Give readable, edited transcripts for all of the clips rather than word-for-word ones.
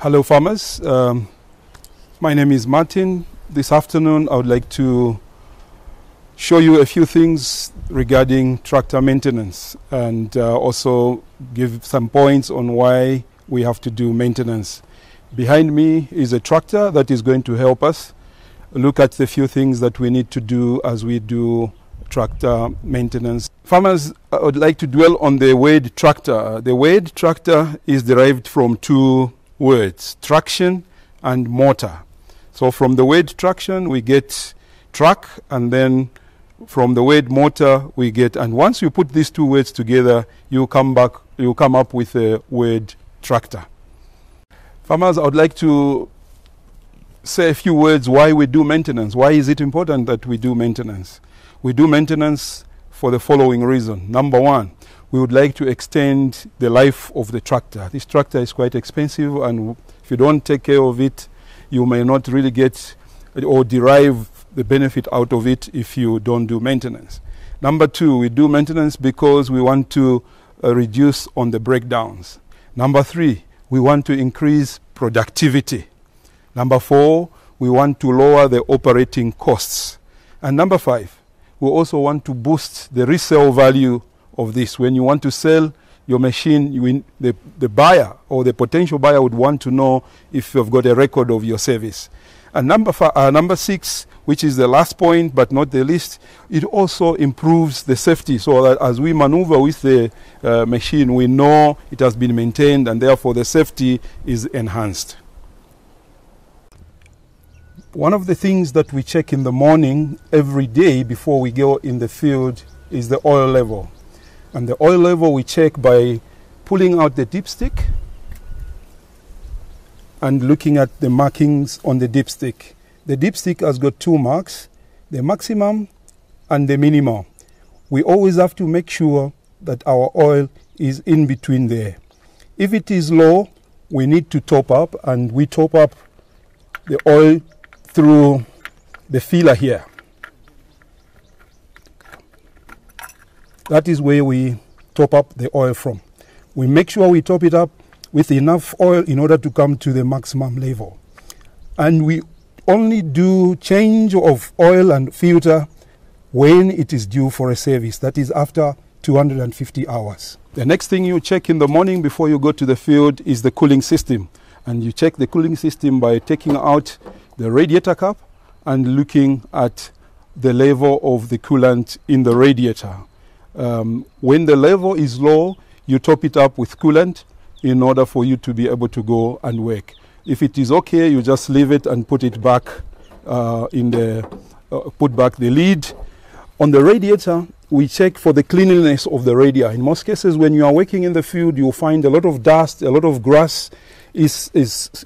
Hello farmers, my name is Martin. This afternoon I would like to show you a few things regarding tractor maintenance and also give some points on why we have to do maintenance. Behind me is a tractor that is going to help us look at the few things that we need to do as we do tractor maintenance. Farmers, I would like to dwell on the Wade tractor. The Wade tractor is derived from two words, traction and motor. So from the Wade traction we get track, and then from the Wade motor we get, and once you put these two words together you come up with a Wade tractor. Farmers, I would like to say a few words why we do maintenance. Why is it important that we do maintenance? We do maintenance for the following reason. Number one, we would like to extend the life of the tractor. This tractor is quite expensive, and if you don't take care of it, you may not really get or derive the benefit out of it if you don't do maintenance. Number two, we do maintenance because we want to reduce on the breakdowns. Number three, we want to increase productivity. Number four, we want to lower the operating costs. And number five, we also want to boost the resale value of this. When you want to sell your machine, the buyer or the potential buyer would want to know if you've got a record of your service. And number six, which is the last point but not the least, it also improves the safety, so that as we maneuver with the machine, we know it has been maintained and therefore the safety is enhanced. One of the things that we check in the morning every day before we go in the field is the oil level. And the oil level we check by pulling out the dipstick and looking at the markings on the dipstick. The dipstick has got two marks, the maximum and the minimum. We always have to make sure that our oil is in between there. If it is low, we need to top up, and we top up the oil through the filler here. That is where we top up the oil from. We make sure we top it up with enough oil in order to come to the maximum level. And we only do change of oil and filter when it is due for a service. That is after 250 hours. The next thing you check in the morning before you go to the field is the cooling system. And you check the cooling system by taking out the radiator cap and looking at the level of the coolant in the radiator. When the level is low, you top it up with coolant in order for you to be able to go and work. If it is okay, you just leave it and put it back put back the lid. On the radiator, we check for the cleanliness of the radiator. In most cases, when you are working in the field, you'll find a lot of dust, a lot of grass is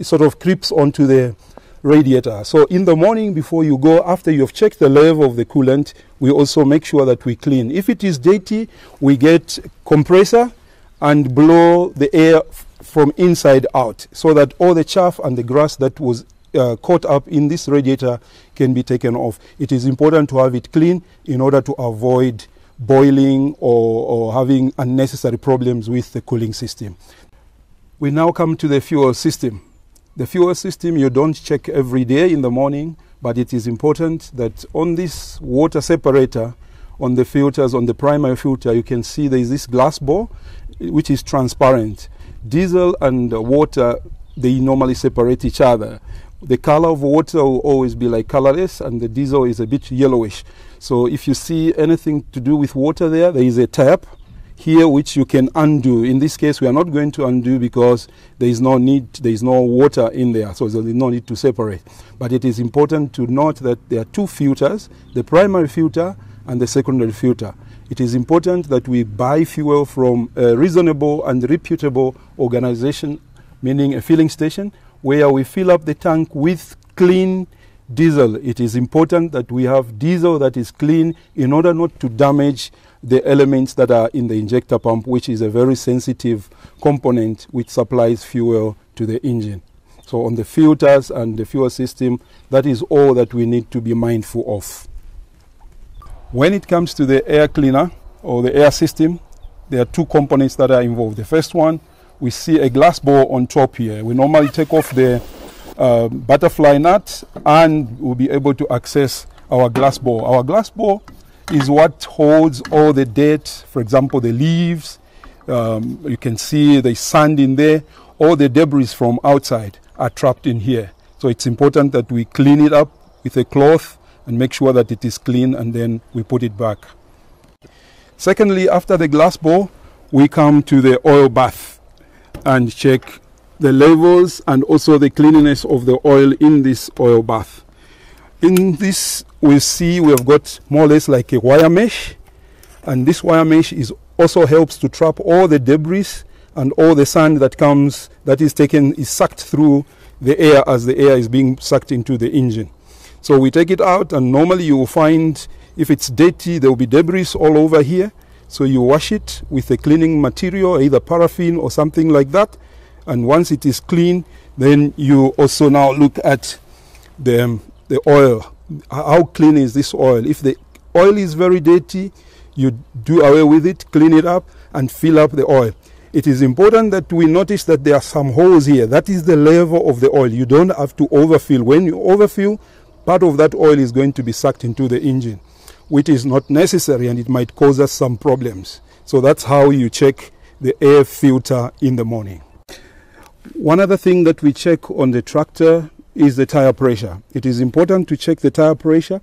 sort of creeps onto the radiator. So in the morning before you go, after you have checked the level of the coolant, we also make sure that we clean. If it is dirty, we get compressor and blow the air from inside out, so that all the chaff and the grass that was caught up in this radiator can be taken off. It is important to have it clean in order to avoid boiling or having unnecessary problems with the cooling system. We now come to the fuel system. The fuel system you don't check every day in the morning, but it is important that on this water separator, on the filters, on the primary filter, you can see there is this glass ball which is transparent. Diesel and water, they normally separate each other. The color of water will always be like colorless, and the diesel is a bit yellowish. So if you see anything to do with water there is a tap here which you can undo. In this case, we are not going to undo because there is no water in there, so there is no need to separate. But it is important to note that there are two filters, the primary filter and the secondary filter. It is important that we buy fuel from a reasonable and reputable organization, meaning a filling station, where we fill up the tank with clean diesel. It is important that we have diesel that is clean in order not to damage the elements that are in the injector pump, which is a very sensitive component which supplies fuel to the engine. So on the filters and the fuel system, that is all that we need to be mindful of. When it comes to the air cleaner or the air system, there are two components that are involved. The first one, we see a glass bore on top here. We normally take off the butterfly nut and we'll be able to access our glass bore. Our glass bore is what holds all the dirt, for example, the leaves. You can see the sand in there. All the debris from outside are trapped in here. So it's important that we clean it up with a cloth and make sure that it is clean, and then we put it back. Secondly, after the glass bore, we come to the oil bath and check the levels and also the cleanliness of the oil in this oil bath. In this, we see we have got more or less like a wire mesh, and this wire mesh also helps to trap all the debris and all the sand that is sucked through the air as the air is being sucked into the engine. So we take it out, and normally you will find if it's dirty, there will be debris all over here. So you wash it with a cleaning material, either paraffin or something like that. And once it is clean, then you also now look at the oil. How clean is this oil? If the oil is very dirty, you do away with it, clean it up, and fill up the oil. It is important that we notice that there are some holes here. That is the level of the oil. You don't have to overfill. When you overfill, part of that oil is going to be sucked into the engine, which is not necessary, and it might cause us some problems. So that's how you check the air filter in the morning. One other thing that we check on the tractor is the tire pressure. It is important to check the tire pressure,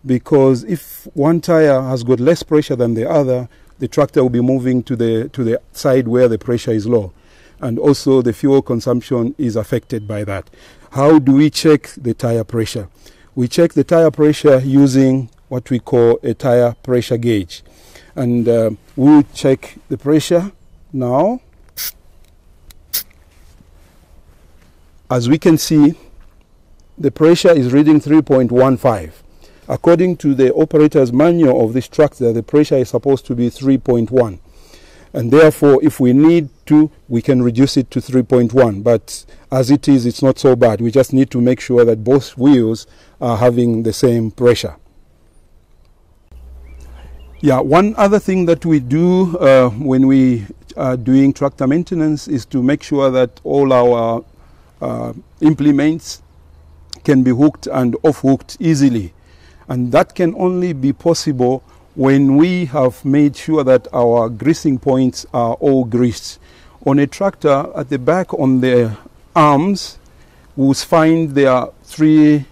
because if one tire has got less pressure than the other, the tractor will be moving to the side where the pressure is low, and also the fuel consumption is affected by that. How do we check the tire pressure? We check the tire pressure using what we call a tire pressure gauge, and we'll check the pressure now. As we can see, the pressure is reading 3.15. According to the operator's manual of this tractor, the pressure is supposed to be 3.1. And therefore, if we need to, we can reduce it to 3.1. But as it is, it's not so bad. We just need to make sure that both wheels are having the same pressure. Yeah, one other thing that we do when we are doing tractor maintenance is to make sure that all our implements can be hooked and off-hooked easily. And that can only be possible when we have made sure that our greasing points are all greased. On a tractor, at the back on the arms, we'll find there are 3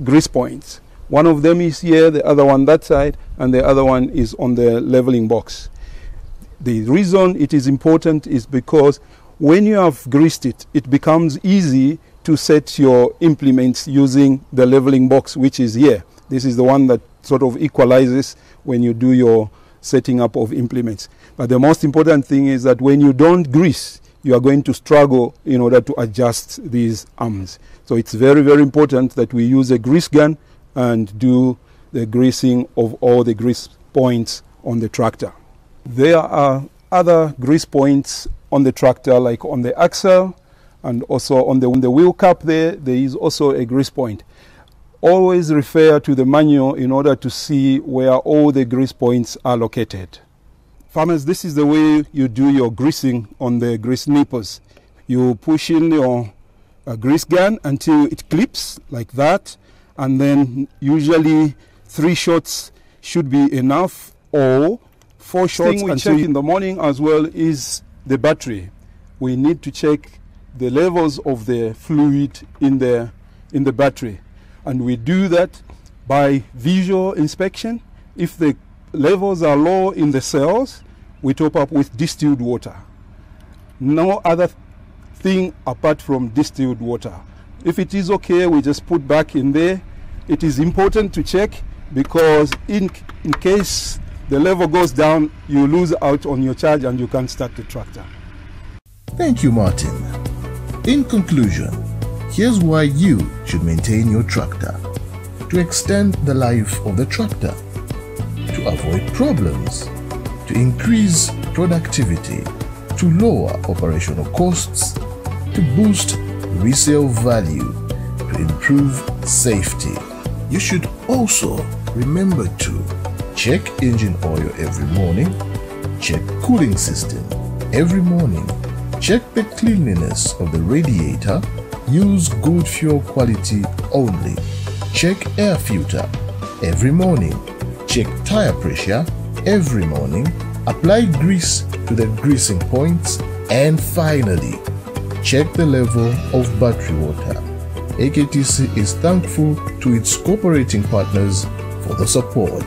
grease points. One of them is here, the other one that side, and the other one is on the leveling box. The reason it is important is because when you have greased it, it becomes easy to set your implements using the leveling box, which is here. This is the one that sort of equalizes when you do your setting up of implements. But the most important thing is that when you don't grease, you are going to struggle in order to adjust these arms. So it's very, very important that we use a grease gun and do the greasing of all the grease points on the tractor. There are other grease points on the tractor, like on the axle, and also on the wheel cap there is also a grease point. Always refer to the manual in order to see where all the grease points are located. Farmers, this is the way you do your greasing on the grease nippers. You push in your grease gun until it clips like that, and then usually 3 shots should be enough, or 4 shots. The thing we check in the morning as well is the battery. We need to check the levels of the fluid in the battery. And we do that by visual inspection. If the levels are low in the cells, we top up with distilled water. No other thing apart from distilled water. If it is okay, we just put back in there. It is important to check, because in case the level goes down, you lose out on your charge and you can't start the tractor. Thank you, Martin. In conclusion, here's why you should maintain your tractor: to extend the life of the tractor, to avoid problems, to increase productivity, to lower operational costs, to boost resale value, to improve safety. You should also remember to check engine oil every morning, check cooling system every morning, Check the cleanliness of the radiator. Use good fuel quality only. Check air filter every morning. Check tire pressure every morning. Apply grease to the greasing points. And finally, check the level of battery water. AKTC is thankful to its cooperating partners for the support.